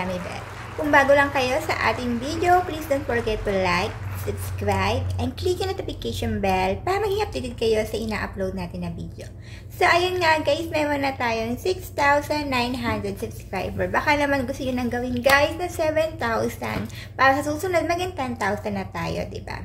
yummy bell. Kung bago lang kayo sa ating video, please don't forget to like, subscribe, and click yung notification bell para maging updated kayo sa ina-upload natin na video. So, ayun nga guys, meron na tayong 6,900 subscriber. Baka naman gusto nyo nang gawin guys na 7,000 para sa susunod maging 10,000 na tayo, diba?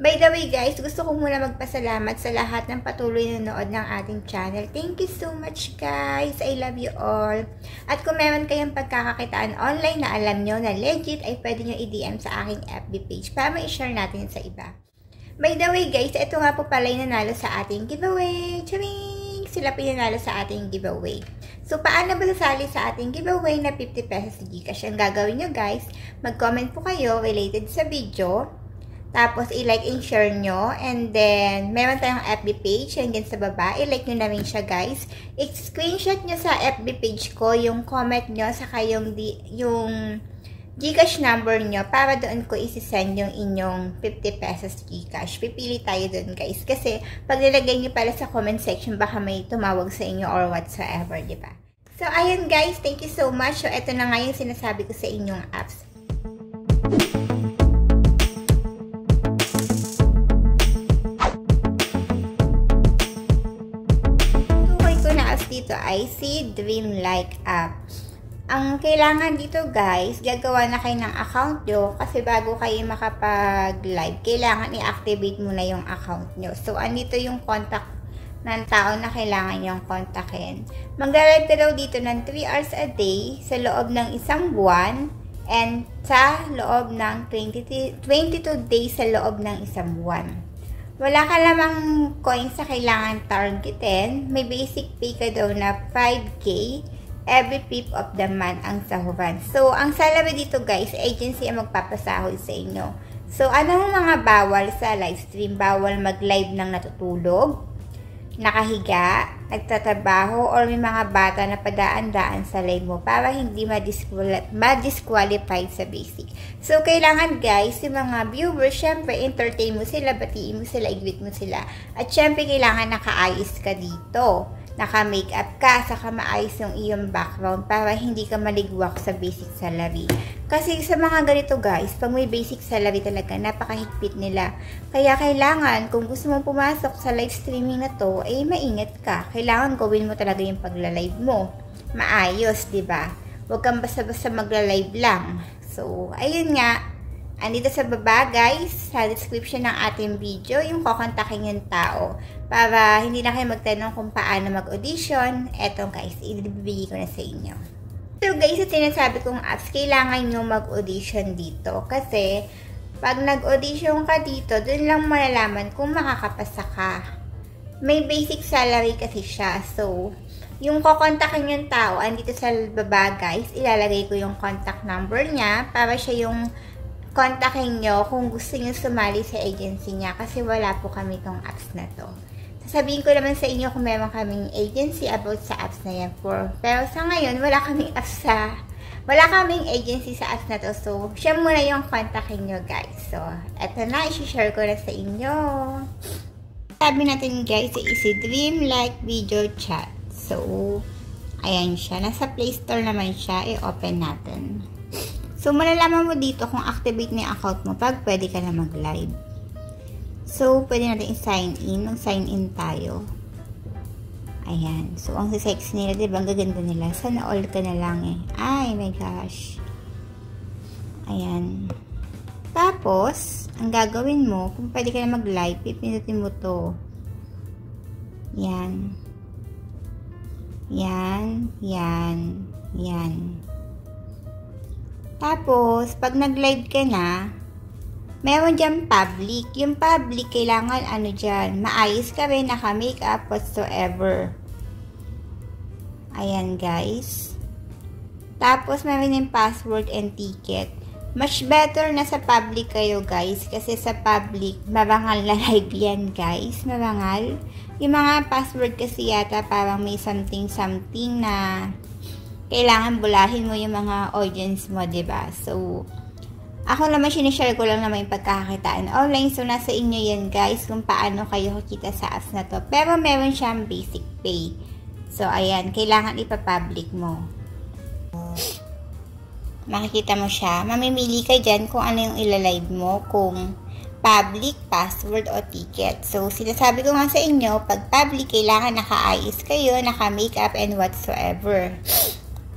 By the way guys, gusto ko muna magpasalamat sa lahat ng patuloy na nanood ng ating channel. Thank you so much guys. I love you all. At kung meron kayong pagkakakitaan online na alam nyo na legit, ay pwede nyo i-DM sa aking FB page para ma-share natin sa iba. By the way guys, ito nga po pala yung nanalo sa ating giveaway. Charing! Sila pinanalo sa ating giveaway. So, paano ba sasali sa ating giveaway na 50 pesos sa Gcash? Ang gagawin nyo guys, mag-comment po kayo related sa video. Tapos, i-like and share nyo. And then, meron tayong FB page. Yan dyan sa baba. I-like nyo na rin siya, guys. I-screenshot nyo sa FB page ko yung comment nyo, saka yung Gcash number nyo para doon ko isi-send yung inyong 50 pesos Gcash. Pipili tayo doon, guys. Kasi, pag nilagay nyo pala sa comment section, baka may tumawag sa inyo or whatsoever, diba? So, ayun, guys. Thank you so much. So, ito na nga yung sinasabi ko sa inyong apps. Dito ay si Dreamlike app. Ang kailangan dito guys, gagawa na kayo ng account nyo kasi bago kayo makapag-live, kailangan i-activate muna yung account nyo. So, andito yung contact ng tao na kailangan nyong kontakin. Magla-live ka daw dito ng 3 hours a day sa loob ng isang buwan and sa loob ng 22 days sa loob ng isang buwan. Wala ka lamang coins sa kailangan targetin. May basic pay ka daw na 5K every 5th of the month ang sahuran. So, ang salary dito guys, agency ang magpapasahod sa inyo. So, anong mga bawal sa live stream? Bawal mag-live ng natutulog, nakahiga, nagtatrabaho, or may mga bata na padaan-daan sa live mo para hindi ma-disqualified sa basic. So, kailangan guys, yung mga viewers, syempre, entertain mo sila, batiin mo sila, i-greet mo sila. At syempre, kailangan nakaayos ka dito. Naka-makeup ka, saka maayos yung iyong background para hindi ka maligwak sa basic salary. Kasi sa mga ganito guys, pag may basic salary talaga, napakahigpit nila. Kaya kailangan, kung gusto mong pumasok sa live streaming na to, eh maingat ka. Kailangan gawin mo talaga yung pagla-live mo. Maayos, diba? Huwag kang basta-basta magla-live lang. So, ayun nga. Andito sa baba guys, sa description ng ating video, yung kukontakin yung tao. Para hindi na kayo magtanong kung paano mag-audition. Eto guys, ibibigay ko na sa inyo. So guys, ito sinasabi kong apps, kailangan nyo mag-audition dito. Kasi, pag nag-audition ka dito, dun lang malalaman kung makakapasa ka. May basic salary kasi siya. So, yung kukontakin yung tao, andito sa baba guys, ilalagay ko yung contact number niya para siya yung kontakin nyo kung gusto nyo sumali sa agency niya kasi wala po kami tong apps na to. Sasabihin ko naman sa inyo kung meron kaming agency about sa apps na yan. Pero sa ngayon, wala kaming agency sa apps na to. So, siya muna yung kontakin nyo guys. So, eto na, isi-share ko na sa inyo. Sabi natin guys, si Dreamlike Video Chat. So, ayan siya. Nasa Play Store naman siya. I-open natin. So, malalaman mo dito kung activate na yung account mo pag pwede ka na mag-live. So, pwede natin i-sign in. Mag-sign in tayo. Ayan. So, ang sex nila, diba? Ang gaganda nila. Sana all ka na lang eh. Ay, my gosh. Ayan. Tapos, ang gagawin mo, kung pwede ka na mag-live, pipindutin mo to. Yan. Yan. Yan. Yan. Tapos, pag nag-live ka na, meron dyan public. Yung public, kailangan ano dyan, maayos ka rin, naka-makeup, whatsoever. Ayan, guys. Tapos, meron yung password and ticket. Much better na sa public kayo, guys. Kasi sa public, mabangal na live yan, guys. Mabangal. Yung mga password kasi yata, parang may something na kailangan bulahin mo yung mga audience mo, diba? So, ako naman, sinishare ko lang naman yung pagkakakitaan online. So, nasa inyo yan, guys, kung paano kayo kikita sa apps na to. Pero, meron siyang basic pay. So, ayan, kailangan ipapublic mo. makikita mo siya. Mamimili ka dyan kung ano yung ilalive mo, kung public, password, o ticket. So, sinasabi ko nga sa inyo, pag public, kailangan naka-ayos kayo, naka-makeup, and whatsoever.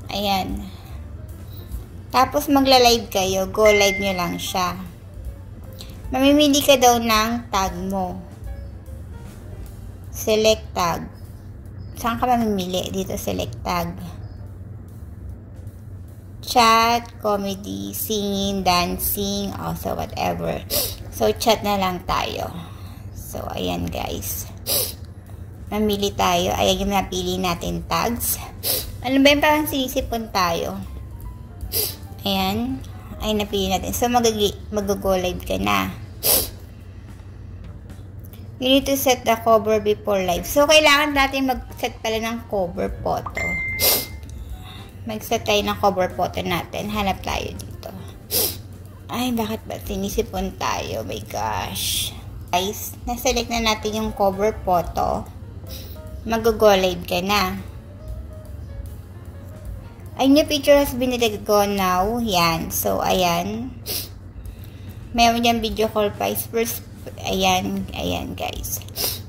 Ayan. Tapos, magla-live kayo. Go live nyo lang siya. Mamimili ka daw ng tag mo. Select tag. Saan ka mamimili? Dito, select tag. Chat, comedy, singing, dancing, also whatever. So, chat na lang tayo. So, ayan guys. Mamili tayo. Ayan yung napili natin tags. Ano ba yung parang sinisipon tayo? Ayan. Ayan napili natin. So, mag-go live ka na. You need to set the cover before live. So, kailangan natin mag-set pala ng cover photo. Mag-set tayo ng cover photo natin. Hanap tayo dito. Ay, bakit ba sinisipon tayo? Oh my gosh. Guys, naselect na natin yung cover photo. Mag-go live ka na. A new picture has been gone now. Yan. So, ayan. Meron yung video call price first. Ayan. Ayan, guys.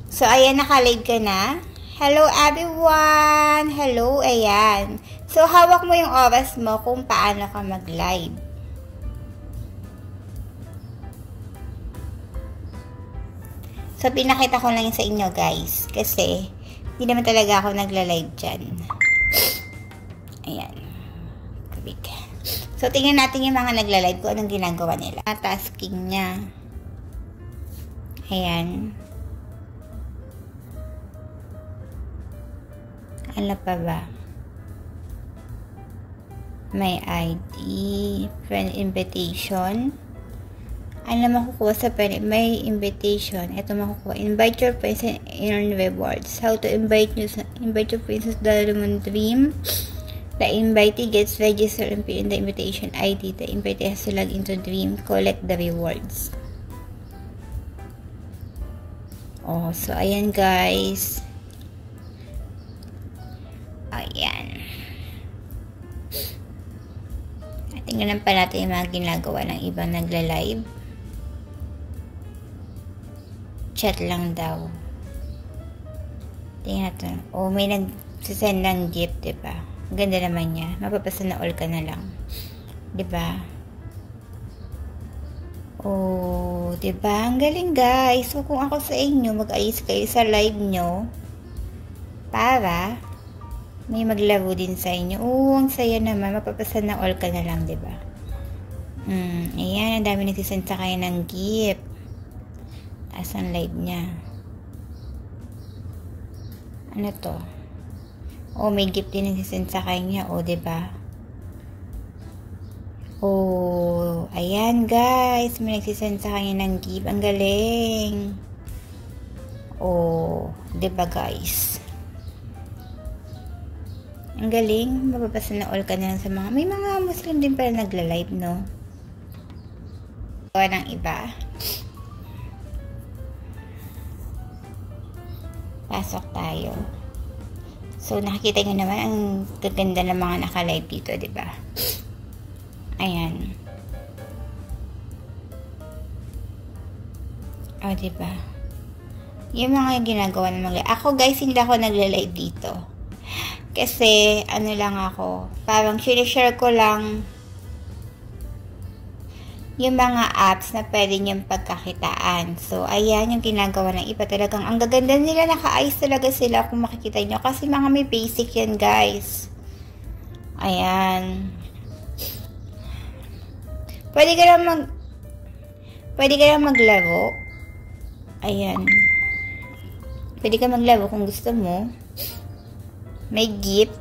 So, ayan. Naka-live ka na. Hello, everyone! Hello, ayan. So, hawak mo yung oras mo kung paano ka mag-live. So, pinakita ko lang yun sa inyo, guys. Kasi, hindi naman talaga ako nagla-live dyan. Ayan. Kubik. So, tingnan natin yung mga nagla-live kung anong ginagawa nila. Tasking niya. Ayan. Ano pa ba? May ID. Friend invitation. Ano makukuha sa friend? May invitation. Ito makukuha. Invite your friends and earn rewards. How to invite your friends to the Lemon Dream. The invitee gets registered and put in the invitation ID. The invitee has to log into Dream. Collect the rewards. Oh, so ayan guys. Ayan. Tingnan pa natin yung mga ginagawa ng ibang nagla-live. Chat lang daw. Tingnan natin. Oh, may nagsisend ng gift, diba? Ganda naman niya. Mapapasa na all ka na lang. Diba? Oh, diba? Ang galing guys. So, kung ako sa inyo, mag-ayos kayo sa live nyo para may maglaro din sa inyo. Oo, ang saya naman. Mapapasa na all ka na lang, diba? Ayan, ang dami nagsisend sa kayo ng gift. Taas ang live niya. Ano to? Oh, may gift din nagsisend sa kanya. Oh, diba? Oh, ayan guys. May nagsisend sa kanya ng gift. Ang galing. Oh, diba guys? Ang galing. Mapapasa na all ka na lang sa mga... May mga Muslim din pala nagla-live, no? Gawa ng iba. Pasok tayo. So, nakikita nyo naman ang gaganda ng mga naka-live dito, diba? Ayan. O, diba? Yung mga ginagawa ng mga... Ako, guys, hindi ako nagla-live dito. Kasi, ano lang ako, parang sinishare ko lang yung mga apps na pwede niyong pagkakitaan. So, ayan yung ginagawa ng iba. Talagang, ang gaganda nila, naka-ayos talaga sila kung makikita nyo. Kasi mga may basic yan, guys. Ayan. Pwede ka lang maglaro. Ayan. Pwede ka maglaro kung gusto mo. May gift.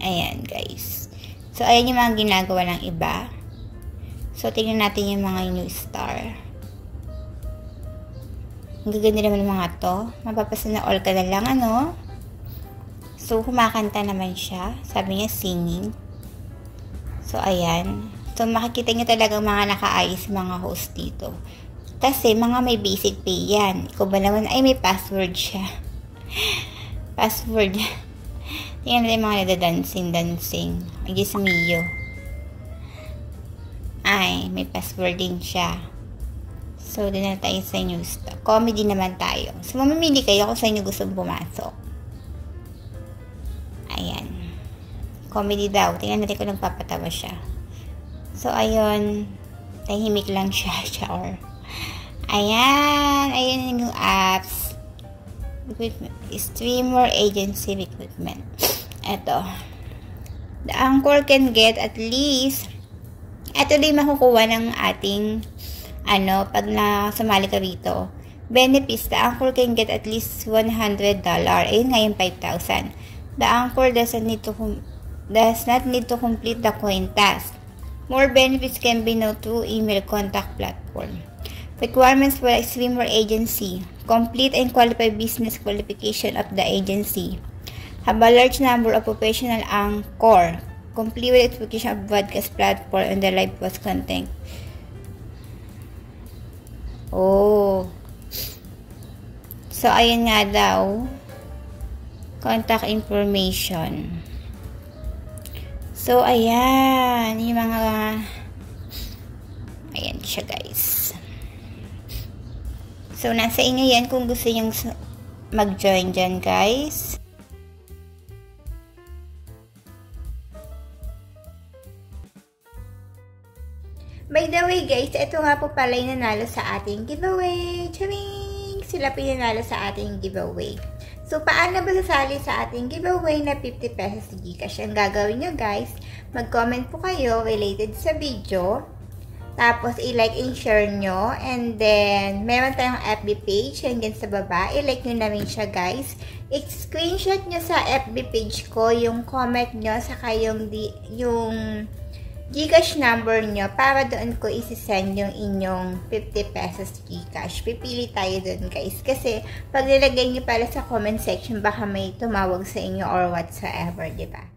Ayan, guys. So, ayan yung mga ginagawa ng iba. So, tingnan natin yung mga new star. Ang gaganda naman ng mga to. Mapapasa na all ka na lang, ano? So, kumakanta naman siya. Sabi niya, singing. So, ayan. So, makikita niyo talagang mga nakaayos mga host dito. Kasi, mga may basic pay yan. Ikaw ba naman, ay may password siya. Password. Tingnan natin mga nagda-dancing. Ay, Diyos mio. Ay, may password din siya. So, doon na tayo sa new stock. Comedy naman tayo. So, mamimili kayo kung saan nyo gusto pumasok. Ayan. Comedy daw. Tingnan natin kung nagpapatawa siya. So, ayun. Tahimik lang siya. Shower. Ayan. Ayan yung apps. Streamer Agency Recruitment. Ito. The Anchor can get at least, ito din makukuha ng ating, pag sumali ka rito. Benefits, the Anchor can get at least $100. Ayun nga yung 5,000. The Anchor does not need to complete the coin task. More benefits can be known through email contact platform. Requirements for a streamer agency. Complete and qualify business qualification of the agency. Have a large number of professional anchor. Complete with execution of broadcast platform and the live post content. Oh. So, ayan nga daw. Contact information. So, ayan. Yung mga... Ayan siya, guys. So, nasa inyo yan kung gusto nyo mag-join dyan, guys. By the way, guys, ito nga po pala yung nanalo sa ating giveaway. Charing! Sila pinanalo sa ating giveaway. So, paano ba sasali sa ating giveaway na 50 pesos Gcash? Ang gagawin nyo, guys, mag-comment po kayo related sa video. Tapos, i-like and share nyo. And then, meron tayong FB page. Hanggang sa baba. I-like nyo na rin siya, guys. I-screenshot nyo sa FB page ko yung comment nyo. Saka yung Gcash number nyo. Para doon ko isi-send yung inyong 50 pesos Gcash. Pipili tayo doon, guys. Kasi, pag nilagay nyo pala sa comment section, baka may tumawag sa inyo or whatsoever, diba?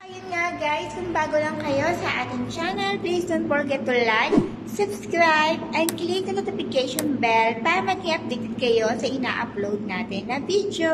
Ayun nga guys, kung bago lang kayo sa ating channel, please don't forget to like, subscribe, and click the notification bell para mag-update kayo sa ina-upload natin na video.